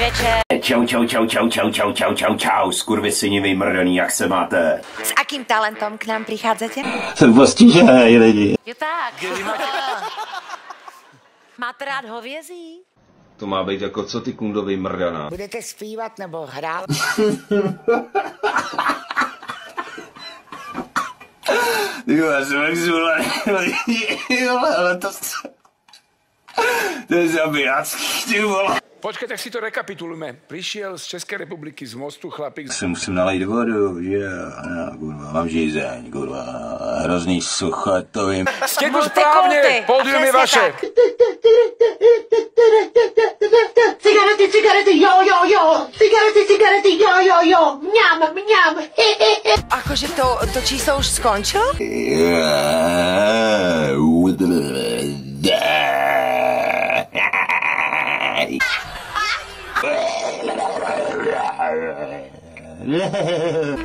večer. Čau, skurvysyni vymrdaný, jak se máte? S akým talentom k nám prichádzate? Jsem postižený lidi. Jo tak. Máte rád hovězí? To má být jako co ty kundový mrdaná. Budete zpívat nebo hrát? Já jsem jak zvolený, ale to je zabijácký, ty vole. Počkej, tak si to rekapitulujeme. Přišel z České republiky z Mostu chlapík. Si musím nalejt vodu, že já, kurva, mám žízeň, kurva, hrozný sucho, to vím. Jste tu správně, pódium je vaše. Cigarety, jo, mňam. Akože to číslo už skončilo?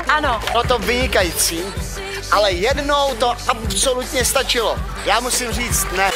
Ano. Bylo to vynikající, ale jednou to absolutně stačilo. Já musím říct ne.